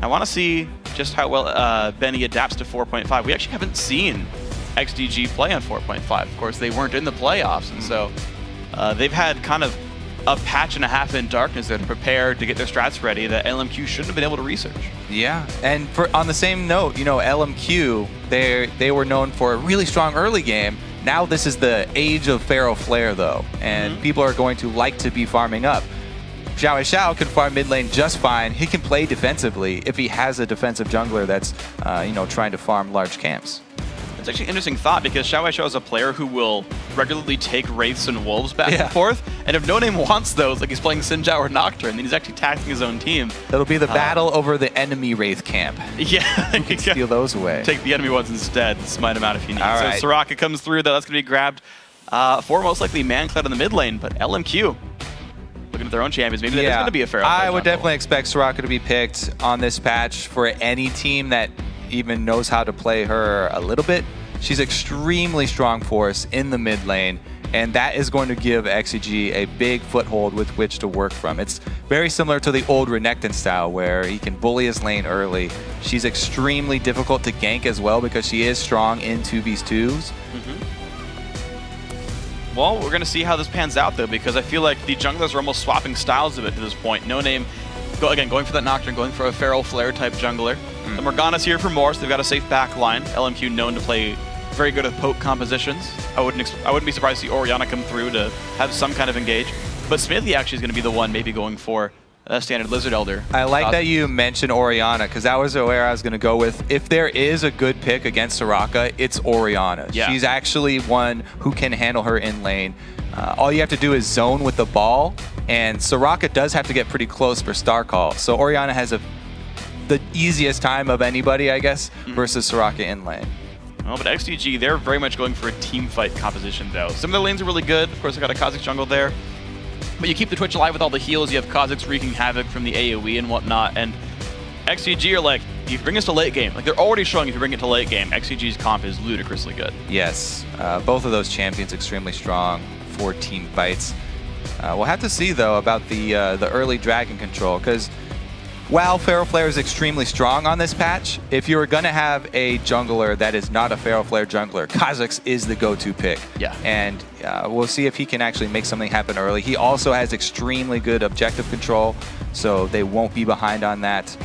I want to see just how well Benny adapts to 4.5. We actually haven't seen XDG play on 4.5. Of course, they weren't in the playoffs, and so they've had kind of a patch and a half in darkness that are prepared to get their strats ready that LMQ shouldn't have been able to research. Yeah, and on the same note, you know, LMQ, they were known for a really strong early game. Now this is the age of Pharaoh Flare, though, and people are going to like to be farming up. XiaoWeiXiao can farm mid lane just fine. He can play defensively if he has a defensive jungler that's, you know, trying to farm large camps. It's actually an interesting thought because XiaoWeiXiao is a player who will regularly take Wraiths and Wolves back and forth. And if NoName wants those, like he's playing Xin Zhao or Nocturne, then he's actually taxing his own team. It'll be the battle over the enemy Wraith camp. Yeah. Who can steal those away. Take the enemy ones instead, smite them out if you need. All right. So Soraka comes through, that's going to be grabbed for most likely Mancloud in the mid lane, but LMQ looking at their own champions. Maybe that is going to be a fair I would definitely expect Soraka to be picked on this patch for any team that even knows how to play her a little bit. She's extremely strong for us in the mid lane, and that is going to give XDG a big foothold with which to work from. It's very similar to the old Renekton style where he can bully his lane early. She's extremely difficult to gank as well because she is strong in 2vs2s. Well, we're going to see how this pans out, though, because I feel like the junglers are almost swapping styles of it to this point. NoName, going for that Nocturne, going for a Feral Flare type jungler. The Morgana's here for more, so they've got a safe back line. LMQ known to play very good at poke compositions. I wouldn't be surprised to see Orianna come through to have some kind of engage. But Xmithie actually is going to be the one maybe going for a standard Lizard Elder. I like that you mentioned Orianna, because that was where I was going to go with. If there is a good pick against Soraka, it's Orianna. Yeah. She's actually one who can handle her in lane. All you have to do is zone with the ball, and Soraka does have to get pretty close for Star Call. So Orianna has the easiest time of anybody, I guess, versus Soraka in lane. Well, but XDG, they're very much going for a team fight composition, though. Some of their lanes are really good. Of course, they got a Kha'Zix jungle there. But you keep the Twitch alive with all the heals. You have Kha'Zix wreaking havoc from the AoE and whatnot. And XDG are like, you bring us to late game. Like, they're already showing if you bring it to late game, XDG's comp is ludicrously good. Yes, both of those champions extremely strong for team fights. We'll have to see, though, about the early dragon control, because while Feral Flare is extremely strong on this patch, if you're going to have a jungler that is not a Feral Flare jungler, Kha'Zix is the go-to pick. Yeah. And we'll see if he can actually make something happen early. He also has extremely good objective control, so they won't be behind on that.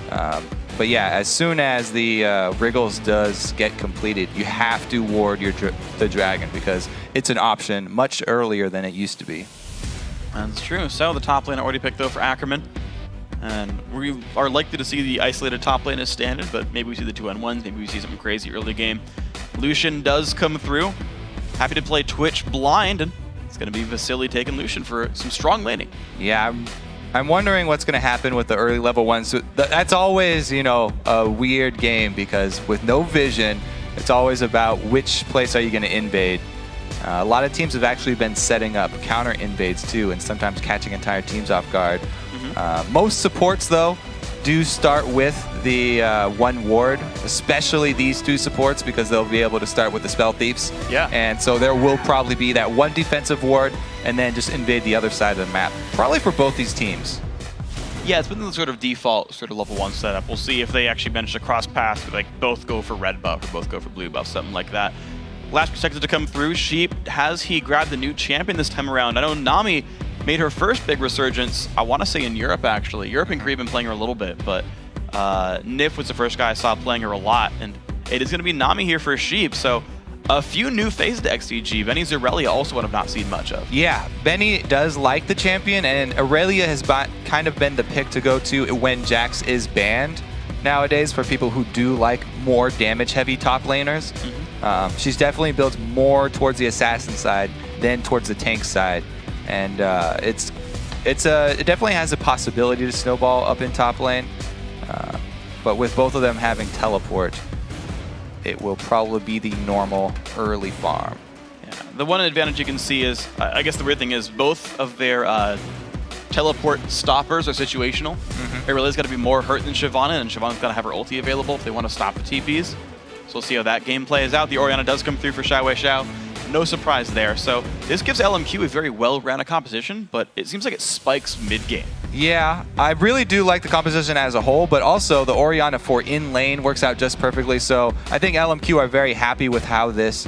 But yeah, as soon as the Wriggles does get completed, you have to ward the dragon because it's an option much earlier than it used to be. That's true. So the top lane already picked, though, for Ackerman. And we are likely to see the isolated top lane as standard, but maybe we see the 2-on-1s, maybe we see something crazy early game. Lucian does come through. Happy to play Twitch blind, and it's going to be Vasilii taking Lucian for some strong laning. Yeah, I'm wondering what's going to happen with the early level ones. So that's always, you know, a weird game because with no vision, it's always about which place are you going to invade. A lot of teams have actually been setting up counter invades too, and sometimes catching entire teams off guard. Most supports, though, do start with the one ward, especially these two supports, because they'll be able to start with the Spell Thieves. Yeah. And so there will probably be that one defensive ward, and then just invade the other side of the map. Probably for both these teams. Yeah, it's been the sort of default sort of level 1 setup. We'll see if they actually manage to cross paths, with, like both go for red buff or both go for blue buff, something like that. Last Protected to come through. Sheep, has he grabbed the new champion this time around? I know Nami made her first big resurgence, I want to say in Europe, actually. Europe and Korea have been playing her a little bit, but Nif was the first guy I saw playing her a lot, and it is going to be Nami here for Sheep, so a few new faces to XDG. Benny Zarellia also one I've not seen much of. Yeah, Benny does like the champion, and Aurelia has kind of been the pick to go to when Jax is banned nowadays for people who do like more damage-heavy top laners. She's definitely built more towards the assassin side than towards the tank side. And it definitely has a possibility to snowball up in top lane, but with both of them having teleport, it will probably be the normal early farm. Yeah. The one advantage you can see is, I guess the weird thing is, both of their teleport stoppers are situational. Aurelia's got to be more hurt than Shyvana, and Shyvana's got to have her ulti available if they want to stop the TPs. So we'll see how that game plays out. The Orianna does come through for XiaoWeiXiao. No surprise there. So this gives LMQ a very well-rounded composition, but it seems like it spikes mid-game. Yeah, I really do like the composition as a whole, but also the Orianna for in-lane works out just perfectly. So I think LMQ are very happy with how this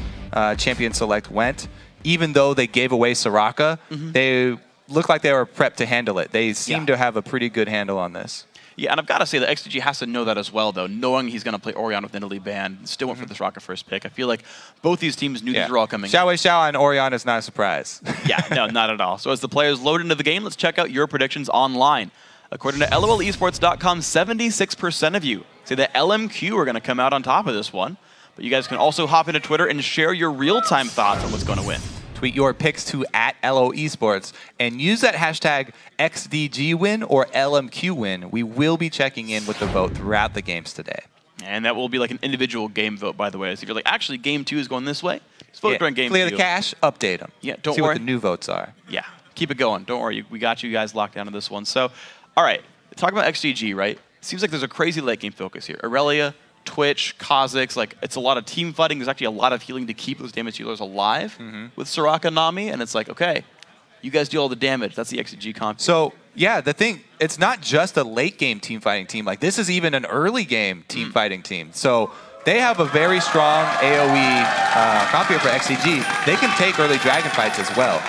champion select went. Even though they gave away Soraka, they looked like they were prepped to handle it. They seem to have a pretty good handle on this. Yeah, and I've got to say that XDG has to know that as well, though, knowing he's going to play Orianna with Italy ban. Still went for the Soraka first pick. I feel like both these teams knew these were all coming. XiaoWeiXiao and Orianna is not a surprise. Yeah, no, not at all. So as the players load into the game, let's check out your predictions online. According to LOLesports.com, 76% of you say that LMQ are going to come out on top of this one. But you guys can also hop into Twitter and share your real-time thoughts on what's going to win. Tweet your picks to @LOEsports and use that hashtag XDGWin or LMQWin. We will be checking in with the vote throughout the games today. And that will be like an individual game vote, by the way. So if you're like, actually, game 2 is going this way, just vote during game 2. Clear the cache, update them. Yeah, don't See worry. what the new votes are. Yeah, keep it going. Don't worry. We got you guys locked down to this one. So, all right, talking about XDG, right? Seems like there's a crazy late game focus here. Aurelia, Twitch, Kha'Zix, like it's a lot of team fighting. There's actually a lot of healing to keep those damage healers alive with Soraka, Nami, and it's like, okay, you guys do all the damage. That's the XDG comp. So, yeah, the thing, it's not just a late game team fighting team. Like, this is even an early game team fighting team. So, they have a very strong AoE comp here for XDG. They can take early dragon fights as well.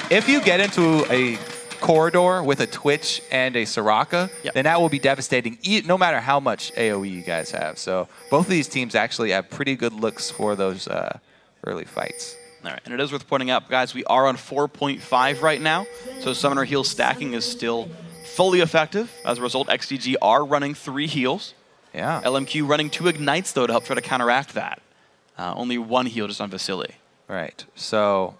If you get into a corridor with a Twitch and a Soraka, then that will be devastating, no matter how much AoE you guys have. So both of these teams actually have pretty good looks for those early fights. All right, and it is worth pointing out, guys, we are on 4.5 right now, so Summoner heal stacking is still fully effective. As a result, XDG are running 3 heals. Yeah. LMQ running 2 ignites, though, to help try to counteract that. Only 1 heal just on Vasilii. Right. So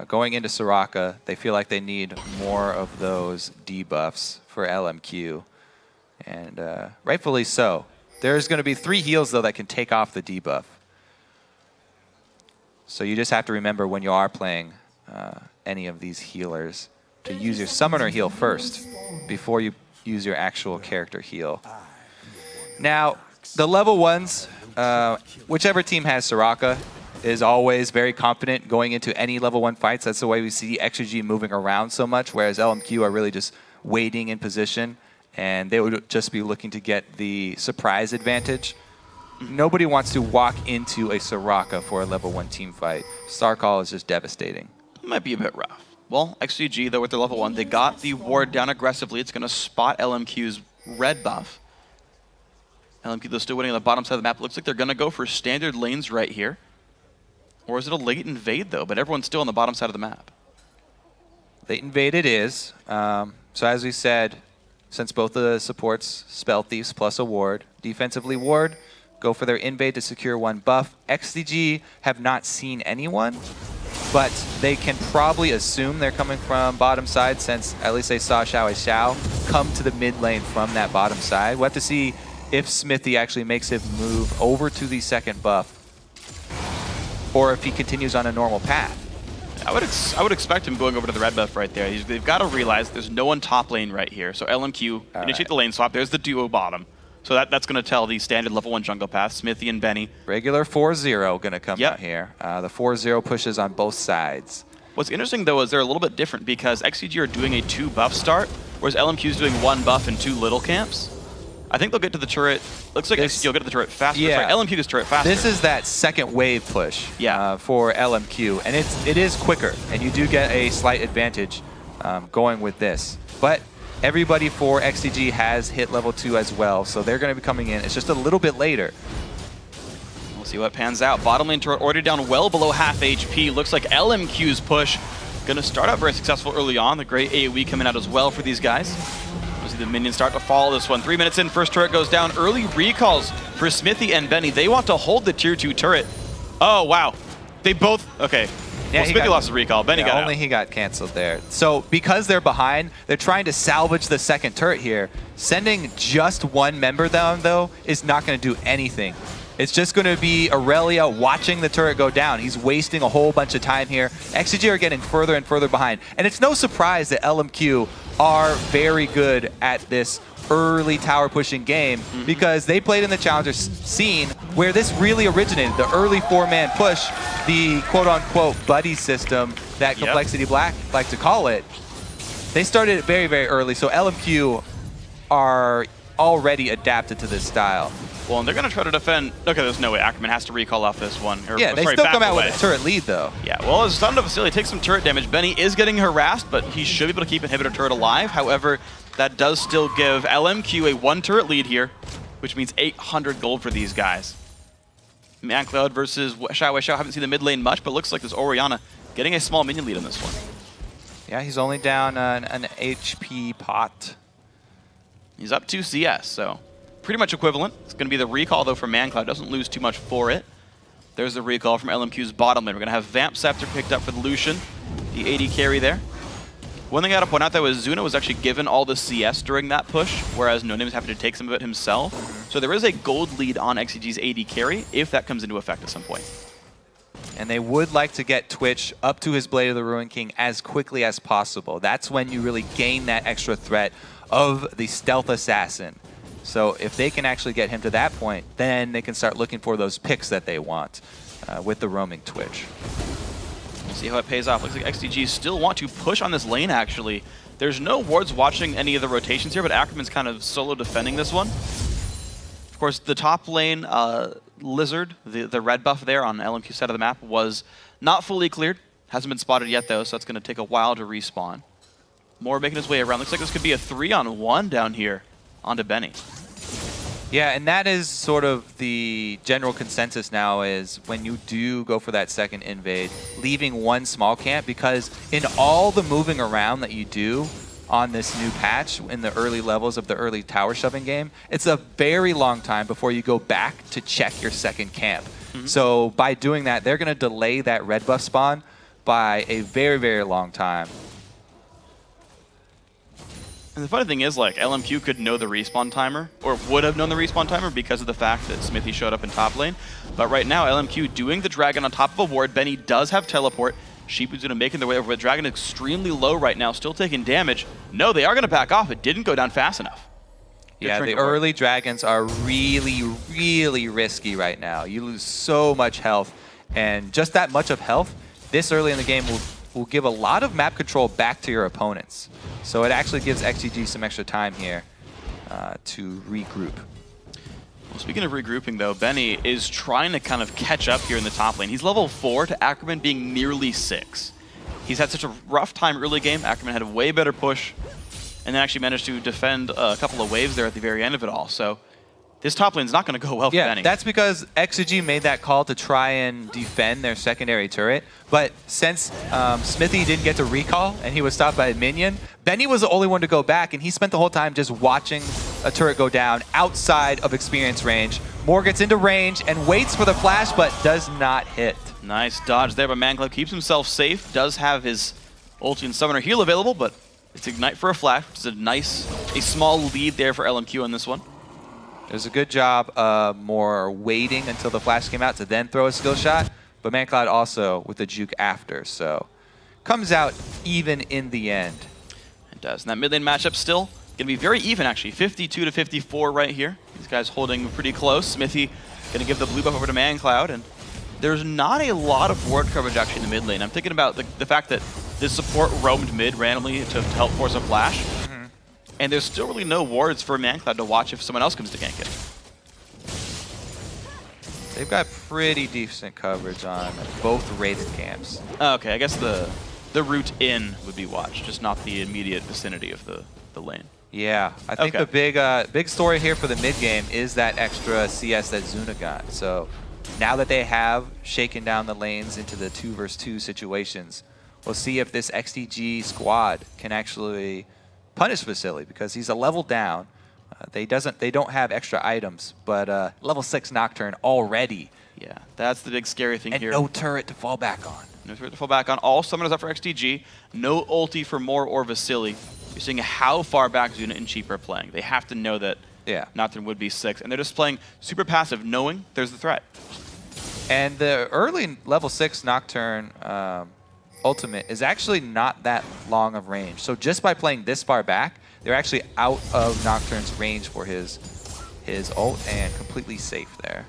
going into Soraka, they feel like they need more of those debuffs for LMQ. And rightfully so. There's going to be 3 heals, though, that can take off the debuff. So you just have to remember when you are playing any of these healers to use your Summoner heal first before you use your actual character heal. Now, the level 1s, whichever team has Soraka, is always very confident going into any level 1 fights. That's the way we see XDG moving around so much, whereas LMQ are really just waiting in position, and they would just be looking to get the surprise advantage. Nobody wants to walk into a Soraka for a level 1 team fight. Star Call is just devastating. It might be a bit rough. Well, XDG, though, with their level 1, they got the ward down aggressively. It's going to spot LMQ's red buff. LMQ, though, still waiting on the bottom side of the map. It looks like they're going to go for standard lanes right here. Or is it a late invade, though? But everyone's still on the bottom side of the map. Late invade it is. So as we said, since both the supports spell thieves plus a ward, defensively ward, go for their invade to secure 1 buff. XDG have not seen anyone, but they can probably assume they're coming from bottom side since at least they saw XiaoWeiXiao come to the mid lane from that bottom side. We'll have to see if Xmithie actually makes him move over to the second buff, or if he continues on a normal path. I would expect him going over to the red buff right there. They've got to realize there's no one top lane right here. So LMQ initiate the lane swap. There's the duo bottom. So that's going to tell the standard level 1 jungle path, Xmithie and Benny. Regular 4-0 going to come out here. The 4-0 pushes on both sides. What's interesting, though, is they're a little bit different because XDG are doing a 2 buff start, whereas LMQ is doing 1 buff and 2 little camps. I think they'll get to the turret. Looks like XDG will get to the turret faster. Yeah. Sorry, LMQ gets turret faster. This is that second wave push for LMQ, and it is quicker, and you do get a slight advantage going with this. But everybody for XDG has hit level 2 as well, so they're going to be coming in. It's just a little bit later. We'll see what pans out. Bottom lane turret ordered down well below half HP. Looks like LMQ's push going to start out very successful early on. The great AoE coming out as well for these guys. We'll see the minions start to follow this one. 3 minutes in, first turret goes down. Early recalls for Xmithie and Benny. They want to hold the tier 2 turret. Oh, wow. They both, okay. Yeah, well, Xmithie lost his recall. Benny got only out. He got canceled there. So because they're behind, they're trying to salvage the second turret here. Sending just 1 member down, though, is not going to do anything. It's just going to be Aurelia watching the turret go down. He's wasting a whole bunch of time here. XDG are getting further and further behind. And it's no surprise that LMQ are very good at this early tower pushing game because they played in the Challenger scene where this really originated, the early 4-man push, the quote-unquote buddy system that Complexity Black like to call it. They started it very, very early, so LMQ are already adapted to this style. Well, and they're going to try to defend. Okay, there's no way. Ackerman has to recall off this one. Or, yeah, they sorry, still come out away with a turret lead, though. Yeah, well, as Zuna Vasilii takes some turret damage, Benny is getting harassed, but he should be able to keep Inhibitor turret alive. However, that does still give LMQ a 1-turret lead here, which means 800 gold for these guys. Mancloud versus XiaoWeiXiao. Haven't seen the mid lane much, but looks like there's Orianna getting a small minion lead on this one. Yeah, he's only down an HP pot. He's up 2 CS, so pretty much equivalent. It's going to be the recall, though, from Mancloud. Doesn't lose too much for it. There's the recall from LMQ's bottom lane. We're going to have Vamp Scepter picked up for the Lucian, the AD carry there. One thing I got to point out, though, is Zuna was actually given all the CS during that push, whereas NoName is having to take some of it himself. So there is a gold lead on XDG's AD carry, if that comes into effect at some point. And they would like to get Twitch up to his Blade of the Ruin King as quickly as possible. That's when you really gain that extra threat of the Stealth Assassin. So if they can actually get him to that point, then they can start looking for those picks that they want with the roaming Twitch. We'll see how it pays off. Looks like XDG still want to push on this lane, actually. There's no wards watching any of the rotations here, but Ackerman's kind of solo defending this one. Of course, the top lane Lizard, the red buff there on the LMQ side of the map, was not fully cleared. Hasn't been spotted yet, though, so it's going to take a while to respawn. Moore making his way around. Looks like this could be a 3-on-1 down here onto Benny. Yeah, and that is sort of the general consensus now, is when you do go for that second invade, leaving one small camp, because in all the moving around that you do on this new patch in the early levels of the early tower shoving game, it's a very long time before you go back to check your second camp. So by doing that, they're going to delay that red buff spawn by a very, very long time. And the funny thing is, like, LMQ could know the respawn timer, or would have known the respawn timer because of the fact that Xmithie showed up in top lane. But right now, LMQ doing the dragon on top of a ward. Benny does have teleport. Sheep is going to making their way over, but Dragon extremely low right now, still taking damage. No, they are going to back off. It didn't go down fast enough. Yeah, the early dragons are really, really risky right now. You lose so much health, and just that much of health this early in the game will give a lot of map control back to your opponents. So it actually gives XDG some extra time here to regroup. Well, speaking of regrouping, though, Benny is trying to kind of catch up here in the top lane. He's level 4 to Ackerman being nearly 6. He's had such a rough time early game. Ackerman had a way better push, and then actually managed to defend a couple of waves there at the very end of it all. So this top lane's not going to go well for Benny. That's because XDG made that call to try and defend their secondary turret. But since Xmithie didn't get to recall and he was stopped by a minion, Benny was the only one to go back, and he spent the whole time just watching a turret go down outside of experience range. Moore gets into range and waits for the flash, but does not hit. Nice dodge there, but Mancloud keeps himself safe. Does have his ulti and summoner heal available, but it's ignite for a flash, which is a small lead there for LMQ on this one. It was a good job Moore waiting until the flash came out to then throw a skill shot, but Mancloud also with the juke after, so comes out even in the end. It does. And that mid lane matchup still going to be very even, actually. 52 to 54 right here. These guys holding pretty close. Xmithie going to give the blue buff over to Mancloud, and there's not a lot of ward coverage actually in the mid lane. I'm thinking about the fact that this support roamed mid randomly to help force a flash. And there's still really no wards for Mancloud to watch if someone else comes to gank it. They've got pretty decent coverage on both Wraith camps. Okay, I guess the route in would be watched, just not the immediate vicinity of the lane. Yeah, I think the big story here for the mid game is that extra CS that Zuna got. So now that they have shaken down the lanes into the 2 versus 2 situations, we'll see if this XDG squad can actually punish Vasilii, because he's a level down. They don't have extra items, but level 6 Nocturne already. Yeah, that's the big scary thing here. And no turret to fall back on. No turret to fall back on. All summoners up for XDG. No ulti for Moore or Vasilii. You're seeing how far back Zuna and Sheep are playing. They have to know that Nocturne would be 6, and they're just playing super passive, knowing there's the threat. And the early level 6 Nocturne ultimate is actually not that long of range. So just by playing this far back, they're actually out of Nocturne's range for his ult and completely safe there.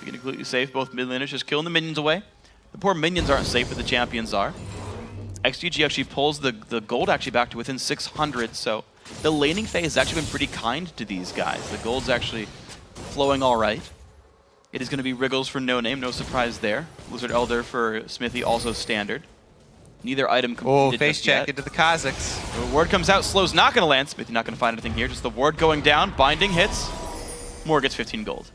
Being completely safe, both mid laners just killing the minions away. The poor minions aren't safe, but the champions are. XDG actually pulls the gold actually back to within 600, so the laning phase has actually been pretty kind to these guys. The gold's actually flowing all right. It is going to be Wriggles for NoName, no surprise there. Lizard Elder for Xmithie, also standard. Neither item completed. Oh, face check into the Kazakhs. The ward comes out, Slow's not going to land. Xmithie not going to find anything here, just the ward going down, binding hits. Moore gets 15 gold.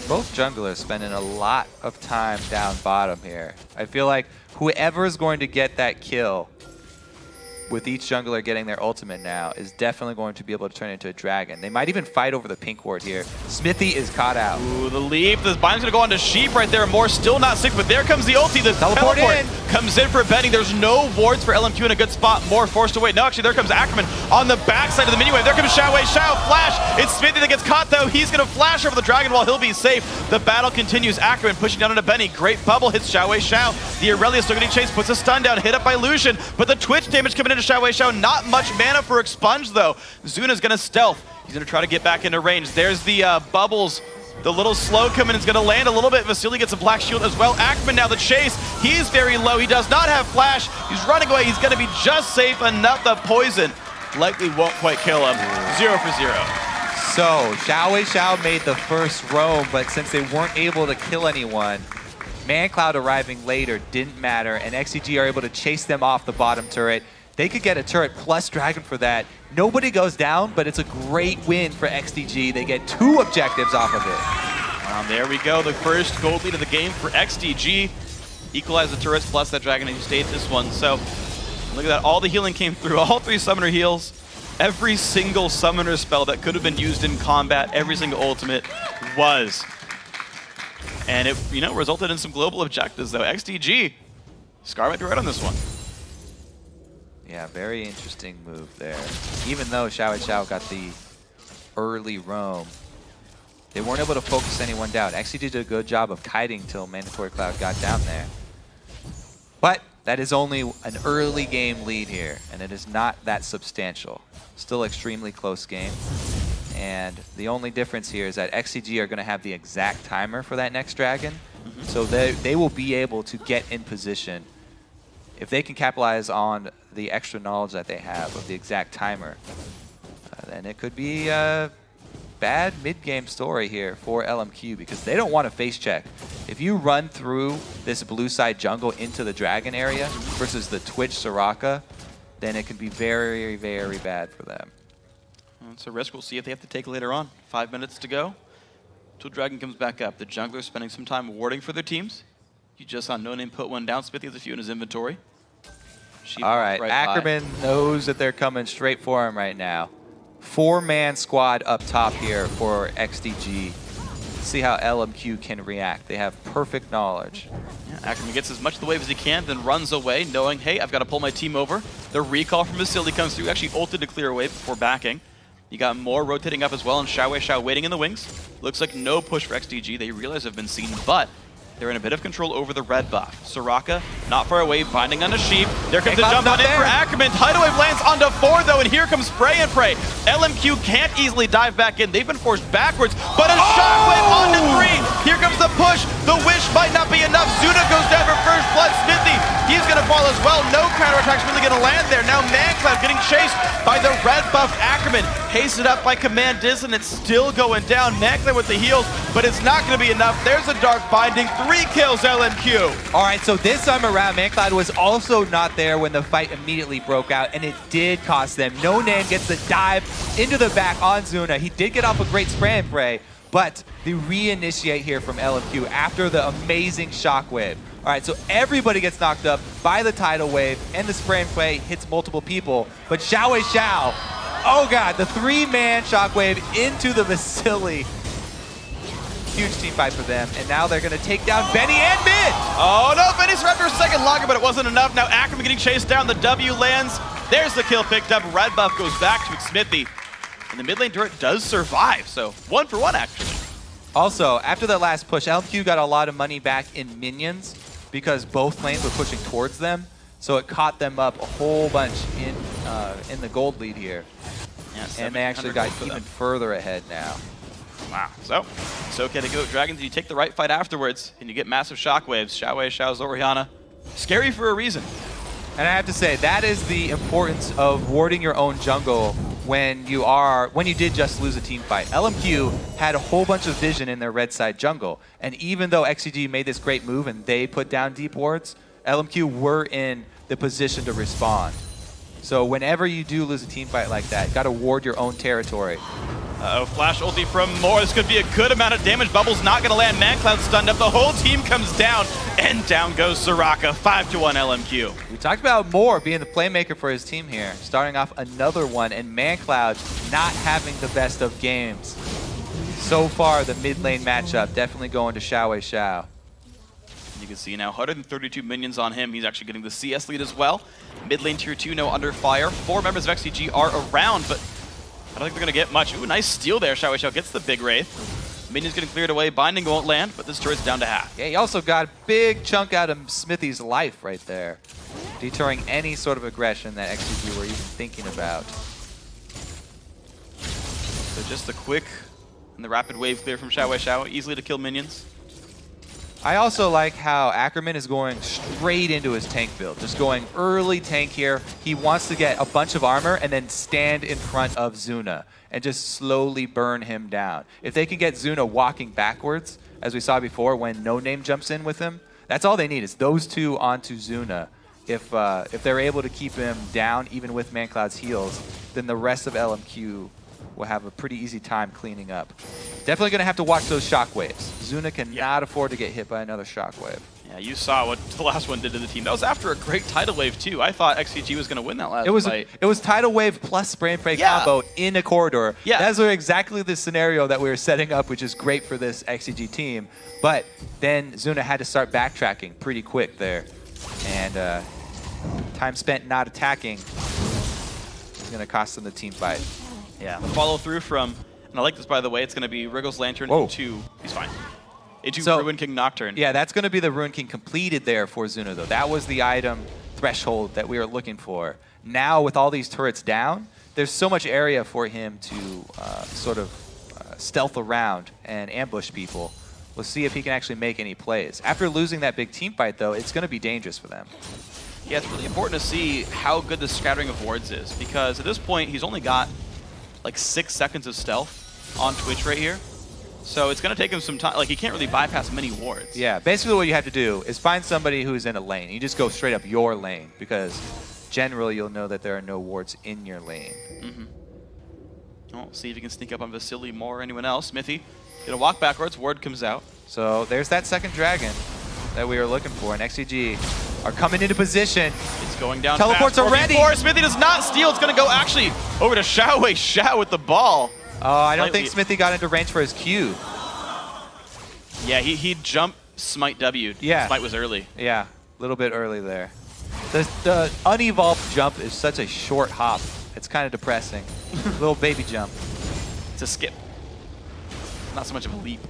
Both junglers spending a lot of time down bottom here. I feel like whoever is going to get that kill with each jungler getting their ultimate now is definitely going to be able to turn into a dragon. They might even fight over the pink ward here. Xmithie is caught out. Ooh, the leap. The bind's going to go on to Sheep right there. Moore still not sick, but there comes the ulti. The teleport comes in for betting. There's no wards for LMQ in a good spot. Moore forced away. No, actually, there comes Ackerman on the backside of the mini wave. There comes XiaoWeiXiao. Flash. It's Xmithie that gets caught, though. He's going to flash over the dragon while he'll be safe. The battle continues. Ackerman pushing down into Benny. Great bubble hits XiaoWeiXiao. The Aurelia still getting chased. Puts a stun down. Hit up by Lucian. But the Twitch damage coming into XiaoWeiXiao. Not much mana for Expunge, though. Zuna's going to stealth. He's going to try to get back into range. There's the bubbles. The little slow coming is going to land a little bit. Vasilii gets a black shield as well. Ackerman now the chase. He's very low. He does not have flash. He's running away. He's going to be just safe enough. The poison likely won't quite kill him. 0 for 0. So, XiaoWeiXiao made the first roam, but since they weren't able to kill anyone, Mancloud arriving later didn't matter, and XDG are able to chase them off the bottom turret. They could get a turret plus dragon for that. Nobody goes down, but it's a great win for XDG. They get 2 objectives off of it. There we go. The first gold lead of the game for XDG. Equalize the turrets plus that dragon, and you stayed this one. So look at that. All the healing came through. All 3 summoner heals. Every single summoner spell that could have been used in combat, every single ultimate was. And it, resulted in some global objectives, though. XDG, Scar might be right on this one. Yeah, very interesting move there. Even though XiaoWeiXiao got the early roam, they weren't able to focus anyone down. XDG did a good job of kiting till Mandatory Cloud got down there. But that is only an early game lead here, and it is not that substantial. Still extremely close game. And the only difference here is that XDG are going to have the exact timer for that next dragon. So they will be able to get in position. If they can capitalize on the extra knowledge that they have of the exact timer, then it could be a bad mid-game story here for LMQ because they don't want to face check. If you run through this blue side jungle into the dragon area versus the Twitch Soraka, then it could be very, very bad for them. It's a risk we'll see if they have to take later on. 5 minutes to go until dragon comes back up. The jungler spending some time warding for their teams. You just saw NoName put one down. Xmithie has a few in his inventory. All right, Ackerman knows that they're coming straight for him right now. 4-man squad up top here for XDG. See how LMQ can react. They have perfect knowledge. Yeah, Ackerman gets as much of the wave as he can, then runs away, knowing, hey, I've got to pull my team over. The recall from Vasilii comes through. Actually ulted to clear a wave before backing. You got Moore rotating up as well, and XiaoWeiXiao waiting in the wings. Looks like no push for XDG. They realize they've been seen, but they're in a bit of control over the red buff. Soraka, not far away, binding on a Sheep. There comes the jump on in for Ackerman. Tidal Wave lands onto 4, though, and here comes Spray and Pray. LMQ can't easily dive back in. They've been forced backwards, but a Shockwave onto 3. Here comes the push. The wish might not be enough. Zuna goes down for first blood. Xmithie, he's going to fall as well. No counterattack's really going to land there. Now Mancloud getting chased by the red buff Ackerman. Hasted up by Command Dissonance, still going down. Mancloud with the heals, but it's not going to be enough. There's a Dark Binding. 3 kills LMQ. All right, so this time around, Mancloud was also not there when the fight immediately broke out, and it did cost them. NoName gets the dive into the back on Zuna. He did get off a great spray and pray, but the reinitiate here from LMQ after the amazing shockwave. All right, so everybody gets knocked up by the tidal wave, and the spray and pray hits multiple people, but XiaoWeiXiao, oh god, the 3-man shockwave into the Vasilii. Huge team fight for them, and now they're going to take down Benny and mid! Oh no, Benny survived for a second longer, but it wasn't enough. Now Ackerman getting chased down, the W lands. There's the kill picked up. Red buff goes back to Xmithie, and the mid lane turret does survive, so 1 for 1 actually. Also, after that last push, LMQ got a lot of money back in minions because both lanes were pushing towards them, so it caught them up a whole bunch in the gold lead here. Yeah, and they actually got even further ahead now. Wow. So, it's okay to go Dragons. You take the right fight afterwards, and you get massive shockwaves. XiaoWeiXiao, Orianna. Scary for a reason. And I have to say, that is the importance of warding your own jungle when you did just lose a team fight. LMQ had a whole bunch of vision in their red side jungle. And even though XDG made this great move and they put down deep wards, LMQ were in the position to respond. So whenever you do lose a team fight like that, you got to ward your own territory. Uh-oh, flash ulti from Moore. This could be a good amount of damage. Bubble's not going to land. Mancloud stunned up. The whole team comes down, and down goes Soraka. 5-1 LMQ. We talked about Moore being the playmaker for his team here, starting off another one, and Mancloud not having the best of games. So far, the mid lane matchup definitely going to XiaoWeiXiao. You can see now 132 minions on him. He's actually getting the CS lead as well. Mid lane tier 2, no under fire. 4 members of XDG are around, but I don't think they're going to get much. Ooh, nice steal there. XiaoWeiXiao gets the big Wraith. Minions getting cleared away. Binding won't land, but this turret's down to half. Yeah, he also got a big chunk out of Xmithie's life right there, deterring any sort of aggression that XDG were even thinking about. So just the quick and the rapid wave clear from XiaoWeiXiao, easily to kill minions. I also like how Ackerman is going straight into his tank build, just going early tank here. He wants to get a bunch of armor and then stand in front of Zuna and just slowly burn him down. If they can get Zuna walking backwards, as we saw before when NoName jumps in with him, that's all they need is those two onto Zuna. If they're able to keep him down, even with Mancloud's heals, then the rest of LMQ will have a pretty easy time cleaning up. Definitely going to have to watch those shockwaves. Zuna cannot afford to get hit by another shockwave. Yeah, you saw what the last one did to the team. That was after a great tidal wave, too. I thought XDG was going to win that last fight. It was tidal wave plus spray and pray combo in a corridor. Yeah. That's exactly the scenario that we were setting up, which is great for this XDG team. But then Zuna had to start backtracking pretty quick there. And time spent not attacking is going to cost them the team fight. Yeah, the follow through from, and I like this by the way, it's going to be Wriggle's Lantern into, he's fine, into Ruin King Nocturne. Yeah, that's going to be the Ruin King completed there for Zuna though. That was the item threshold that we were looking for. Now with all these turrets down, there's so much area for him to sort of stealth around and ambush people. We'll see if he can actually make any plays. After losing that big team fight though, it's going to be dangerous for them. Yeah, it's really important to see how good the scattering of wards is, because at this point he's only got like 6 seconds of stealth on Twitch right here. So it's going to take him some time. Like, he can't really bypass many wards. Yeah, basically what you have to do is find somebody who's in a lane. You just go straight up your lane, because generally you'll know that there are no wards in your lane. Well, see if you can sneak up on Vasilii more or anyone else. Xmithie, gonna walk backwards, ward comes out. So there's that second dragon that we were looking for, and XDG are coming into position. It's going down Teleports fast. are ready. Xmithie does not steal. It's going to go actually over to XiaoWeiXiao with the ball. Oh, I don't think Xmithie got into range for his Q. Yeah, he jumped Smite W'd. Yeah. Smite was early. Yeah, a little bit early there. The unevolved jump is such a short hop. It's kind of depressing. Little baby jump. It's a skip. Not so much of a leap.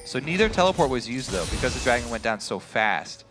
So neither teleport was used though, because the dragon went down so fast.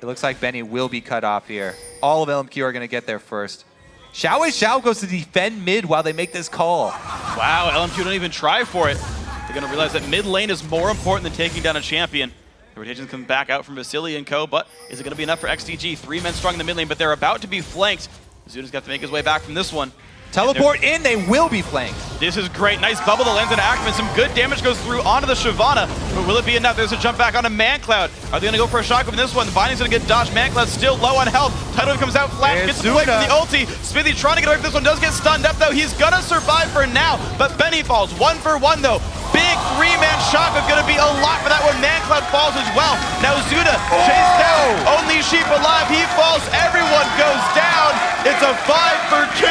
It looks like Benny will be cut off here. All of LMQ are going to get there first. XiaoWeiXiao goes to defend mid while they make this call. Wow, LMQ don't even try for it. They're going to realize that mid lane is more important than taking down a champion. The rotations come back out from Vasilii and co, but is it going to be enough for XDG? 3 men strong in the mid lane, but they're about to be flanked. Zuna's got to make his way back from this one. Teleport in, they will be flanked. This is great. Nice bubble that lands on Ackerman. Some good damage goes through onto the Shyvana, but will it be enough? There's a jump back onto Mancloud. Are they going to go for a shockwave in this one? The binding's going to get dodged. Mancloud's still low on health. Tidal comes out, Flash gets away from the ulti. Xmithie trying to get away from this one, does get stunned up though. He's going to survive for now, but Benny falls 1 for 1 though. Big 3-man shockwave going to be a lot for that one. Mancloud falls as well. Now Zuna chased down. Only Sheep alive. He falls. Everyone goes down. It's a 5 for 2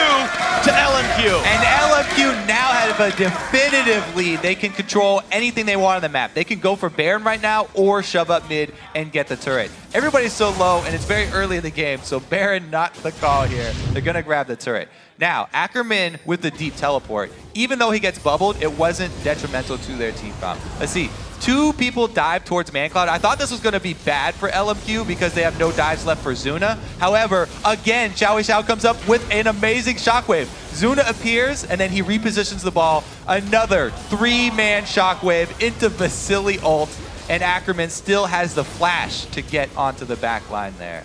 to LMQ. And LMQ now have a definitive lead. They can control anything they want on the map. They can go for Baron right now or shove up mid and get the turret. Everybody's so low and it's very early in the game, so Baron not the call here. They're going to grab the turret. Now, Ackerman with the deep teleport, even though he gets bubbled, it wasn't detrimental to their team comp. Let's see. 2 people dive towards Mancloud. I thought this was going to be bad for LMQ because they have no dives left for Zuna. However, again, XiaoWeiXiao comes up with an amazing shockwave. Zuna appears, and then he repositions the ball. Another 3-man shockwave into Vasilii ult, and Ackerman still has the flash to get onto the back line there.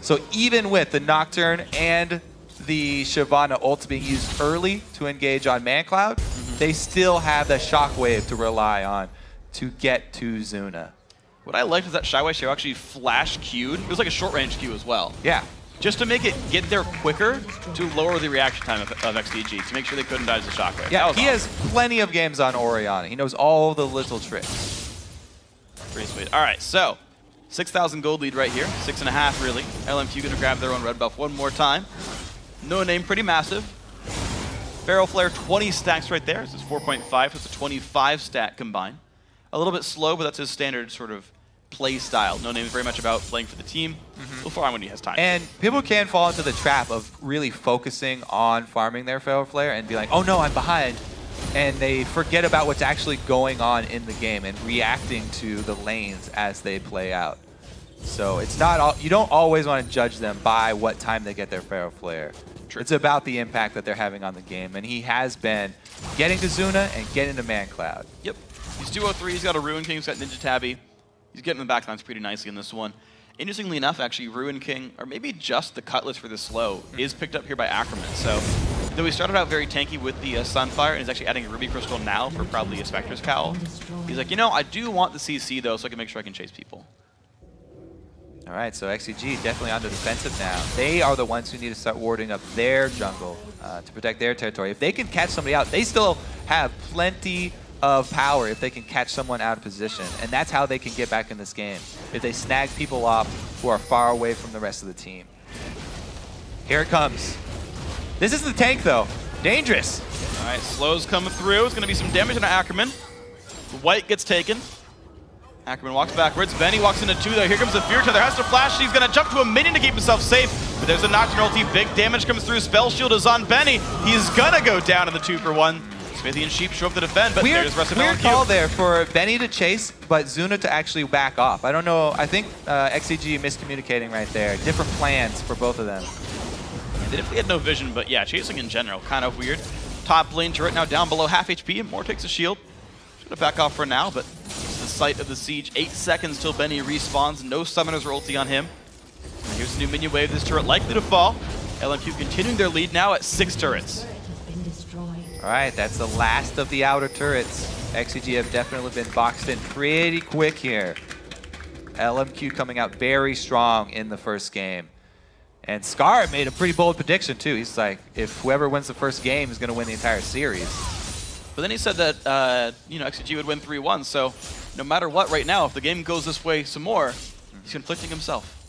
So even with the Nocturne and the Shyvana ults being used early to engage on Mancloud, they still have the shockwave to rely on to get to Zuna. What I liked was that XiaoWeiXiao actually flash queued. It was like a short-range queue as well. Yeah. Just to make it get there quicker to lower the reaction time of XDG, to make sure they couldn't dodge the shockwave. Yeah, he has plenty of games on Orianna. He knows all the little tricks. Pretty sweet. All right, so 6,000 gold lead right here. 6.5 really. LMQ gonna grab their own red buff one more time. NoName pretty massive. Feral Flare 20 stacks right there. This is 4.5, so it's a 25 stack combined. A little bit slow, but that's his standard sort of play style. NoName is very much about playing for the team. He'll farm when he has time. And people can fall into the trap of really focusing on farming their Feral Flare and be like, oh no, I'm behind. And they forget about what's actually going on in the game and reacting to the lanes as they play out. So it's not all, you don't always want to judge them by what time they get their Feral Flare. True. It's about the impact that they're having on the game. And he has been getting to Zuna and getting to Mancloud. Yep. He's 203, he's got a Ruin King, he's got Ninja Tabby. He's getting the backlines pretty nicely in this one. Interestingly enough, actually, Ruin King, or maybe just the Cutlass for this slow, is picked up here by Ackerman. So, though he started out very tanky with the Sunfire, and is actually adding a Ruby Crystal now for probably a Spectre's Cowl, he's like, you know, I do want the CC, though, so I can make sure I can chase people. All right, so XDG definitely on the defensive now. They are the ones who need to start warding up their jungle to protect their territory. If they can catch somebody out, they still have plenty of power if they can catch someone out of position. And that's how they can get back in this game, if they snag people off who are far away from the rest of the team. Here it comes. This is the tank, though. Dangerous. All right, slow's coming through. It's going to be some damage on Ackerman. White gets taken. Ackerman walks backwards. Benny walks into 2, though. Here comes the Fear Tether. Has to flash. He's going to jump to a minion to keep himself safe. But there's a Nocturne ulti. Big damage comes through. Spell Shield is on Benny. He's going to go down in the 2-for-1. Xmithie and Sheep show up to defend, but there's the rest of LMQ. Weird call there for Benny to chase, but Zuna to actually back off. I don't know. I think XDG miscommunicating right there. Different plans for both of them. Yeah, they definitely had no vision, but yeah, chasing in general, kind of weird. Top lane turret now down below half HP. Moore takes a shield. Should have back off for now, but it's the sight of the siege. 8 seconds till Benny respawns. No summoners or ulti on him. And here's the new minion wave. This turret likely to fall. LMQ continuing their lead now at 6 turrets. All right, that's the last of the outer turrets. XDG have definitely been boxed in pretty quick here. LMQ coming out very strong in the first game. And Scar made a pretty bold prediction, too. He's like, if whoever wins the first game is going to win the entire series. But then he said that, you know, XDG would win 3-1. So no matter what right now, if the game goes this way some more, he's conflicting himself.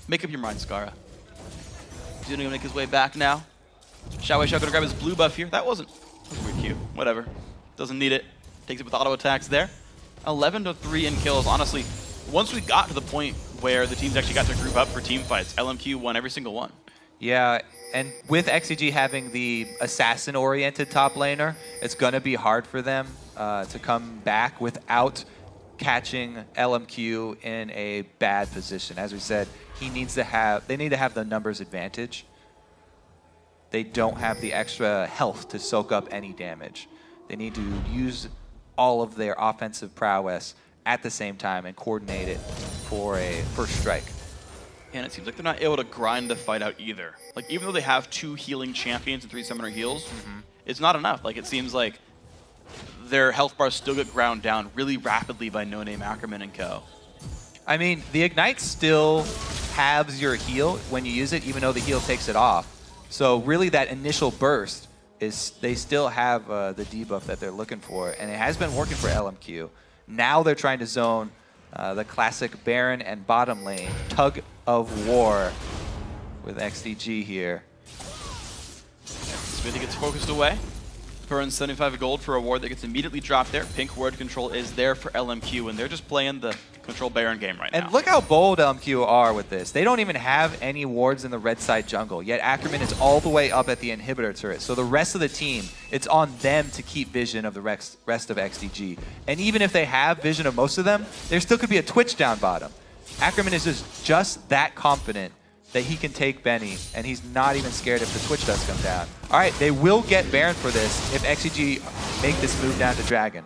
Make up your mind, Scara. He's going to make his way back now. XiaoWeiXiao going to grab his blue buff here. That wasn't weird Q. Whatever. Doesn't need it. Takes it with auto attacks there. 11-3 in kills. Honestly, once we got to the point where the teams actually got to group up for team fights, LMQ won every single one. Yeah, and with XDG having the assassin-oriented top laner, it's going to be hard for them to come back without catching LMQ in a bad position. As we said, they need to have the numbers advantage. They don't have the extra health to soak up any damage. They need to use all of their offensive prowess at the same time and coordinate it for a first strike. And it seems like they're not able to grind the fight out either. Like, even though they have 2 healing champions and 3 summoner heals, it's not enough. Like, it seems like their health bars still get ground down really rapidly by NoName, Ackerman, and co. I mean, the Ignite still halves your heal when you use it, even though the heal takes it off. So really that initial burst is they still have the debuff that they're looking for, and it has been working for LMQ. Now they're trying to zone the classic Baron and bottom lane tug of war with XDG here. Xmithie gets focused away. Burns 75 gold for a ward that gets immediately dropped there. Pink ward control is there for LMQ, and they're just playing the control Baron game right now. And look how bold LMQ are with this. They don't even have any wards in the red side jungle, yet Ackerman is all the way up at the inhibitor turret. So the rest of the team, it's on them to keep vision of the rest of XDG. And even if they have vision of most of them, there still could be a Twitch down bottom. Ackerman is just that confident that he can take Benny, and he's not even scared if the Twitch does come down. All right, they will get Baron for this if XDG make this move down to Dragon.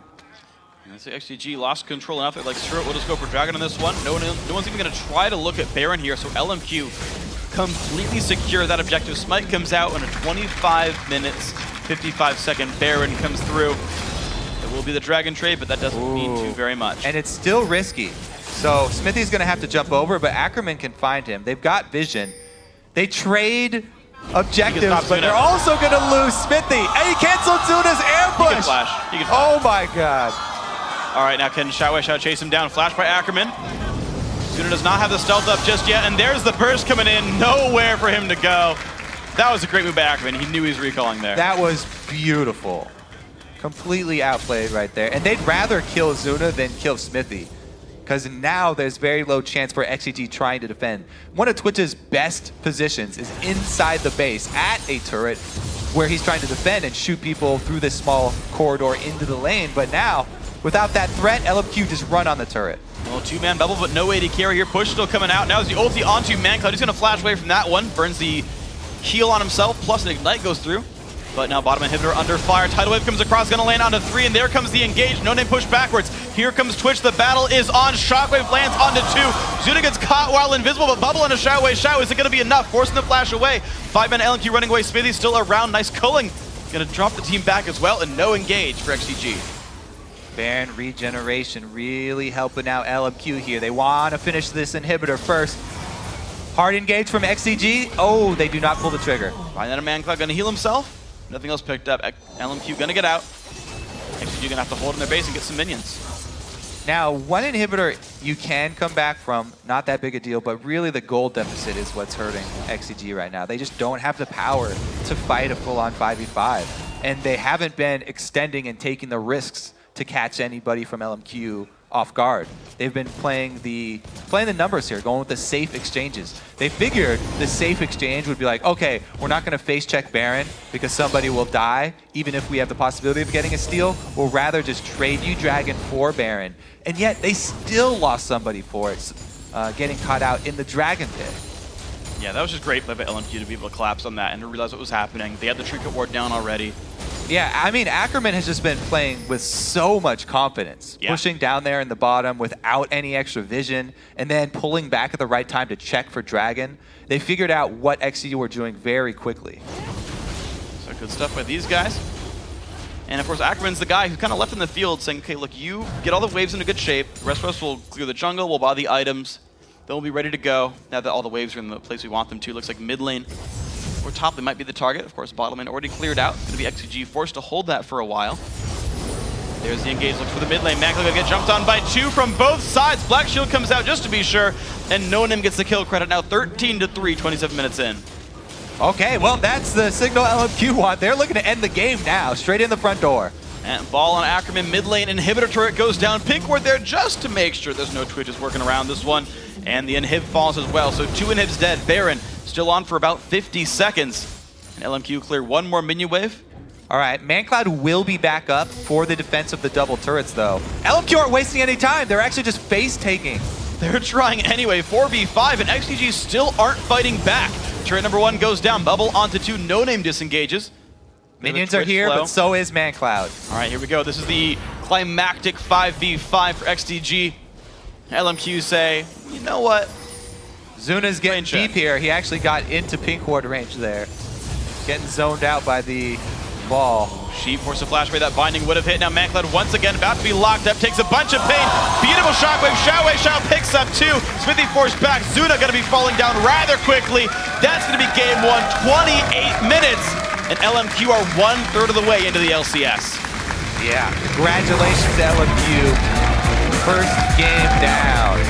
Let's say XDG lost control enough. They're like, screw it, we'll just go for Dragon on this one. No one's even going to try to look at Baron here, so LMQ completely secure that objective. Smite comes out on a 25 minutes, 55-second Baron comes through. It will be the Dragon trade, but that doesn't mean too very much. And it's still risky. So Xmithie's going to have to jump over, but Ackerman can find him. They've got vision. They trade objectives, but they're also going to lose Xmithie. And he canceled Zuna's ambush. He can flash. He can flash. Oh my god. All right, now can XiaoWeiXiao chase him down? Flash by Ackerman. Zuna does not have the stealth up just yet, and there's the burst coming in. Nowhere for him to go. That was a great move by Ackerman. He knew he was recalling there. That was beautiful. Completely outplayed right there. And they'd rather kill Zuna than kill Xmithie, because now there's very low chance for XDG trying to defend. One of Twitch's best positions is inside the base at a turret where he's trying to defend and shoot people through this small corridor into the lane. But now, without that threat, LMQ just run on the turret. Well, two-man bubble, but no way to carry here. Push still coming out. Now is the ulti onto Mancloud. He's going to flash away from that one. Burns the heal on himself, plus an ignite goes through. But now bottom inhibitor under fire. Tidal Wave comes across, going to land onto 3, and there comes the engage. NoName push backwards. Here comes Twitch. The battle is on. Shockwave lands onto 2. Zuna gets caught while invisible, but bubble onto XiaoWeiXiao. Is it going to be enough? Forcing the flash away. 5-man LMQ running away. Xmithie still around. Nice culling. Going to drop the team back as well, and no engage for XDG. Baron regeneration really helping out LMQ here. They want to finish this inhibitor first. Hard engage from XDG. Oh, they do not pull the trigger. Find that a Mancloud going to heal himself. Nothing else picked up. LMQ going to get out. XDG going to have to hold in their base and get some minions. Now, one inhibitor you can come back from, not that big a deal, but really the gold deficit is what's hurting XDG right now. They just don't have the power to fight a full-on 5v5. And they haven't been extending and taking the risks to catch anybody from LMQ off guard. They've been playing the numbers here, going with the safe exchanges. They figured the safe exchange would be like, okay, we're not going to face check Baron because somebody will die, even if we have the possibility of getting a steal. We'll rather just trade you Dragon for Baron. And yet they still lost somebody for it, getting caught out in the Dragon pit. Yeah, that was just great play by LMQ to be able to collapse on that and to realize what was happening. They had the Trinket Ward down already. Yeah, I mean, Ackerman has just been playing with so much confidence, pushing down there in the bottom without any extra vision, and then pulling back at the right time to check for Dragon. They figured out what XDG were doing very quickly. So good stuff by these guys. And of course, Ackerman's the guy who's kind of left in the field saying, okay, look, you get all the waves into good shape. The rest of us will clear the jungle, we'll buy the items. Then we'll be ready to go now that all the waves are in the place we want them to. Looks like mid lane or top, they might be the target. Of course, bottom lane already cleared out. It's going to be XDG forced to hold that for a while. There's the engage. Looks for the mid lane. Mancloud going to get jumped on by 2 from both sides. Black Shield comes out just to be sure. And NoName gets the kill credit now 13-3, 27 minutes in. Okay, well, that's the signal LMQ want. They're looking to end the game now, straight in the front door. And ball on Ackerman, mid lane, inhibitor turret goes down. Pink ward there just to make sure there's no Twitches working around this one. And the inhib falls as well, so 2 inhibs dead. Baron still on for about 50 seconds. And LMQ clear one more minion wave. All right, Mancloud will be back up for the defense of the double turrets, though. LMQ aren't wasting any time. They're actually just face-taking. They're trying anyway, 4v5, and XDG still aren't fighting back. Turret number 1 goes down, bubble onto 2, NoName disengages. Minions are here, but so is Mancloud. All right, here we go. This is the climactic 5v5 for XDG. LMQ say, you know what? Zuna's getting deep here. He actually got into pink ward range there. Getting zoned out by the ball. Sheep forced a flash away. That binding would have hit. Now Mancloud once again about to be locked up. Takes a bunch of pain. Beautiful shockwave. XiaoWeiXiao picks up 2. Xmithie forced back. Zuna going to be falling down rather quickly. That's going to be game 1. 28 minutes. And LMQ are 1/3 of the way into the LCS. Yeah. Congratulations to LMQ. First game down.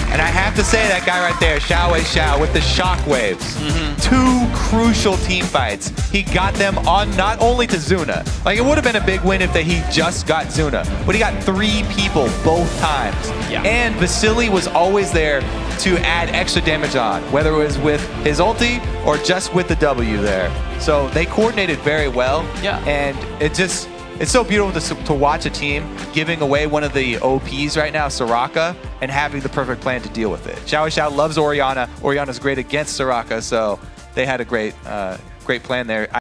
And I have to say that guy right there, XiaoWeiXiao, with the shockwaves. 2 crucial team fights. He got them on not only to Zuna. Like, it would have been a big win if he just got Zuna. But he got 3 people both times. Yeah. And Vasilii was always there to add extra damage on, whether it was with his ulti or just with the W there. So they coordinated very well. Yeah. And it just it's so beautiful to watch a team giving away one of the OPs right now, Soraka, and having the perfect plan to deal with it. XiaoWeiXiao loves Orianna. Orianna's great against Soraka, so they had a great plan there.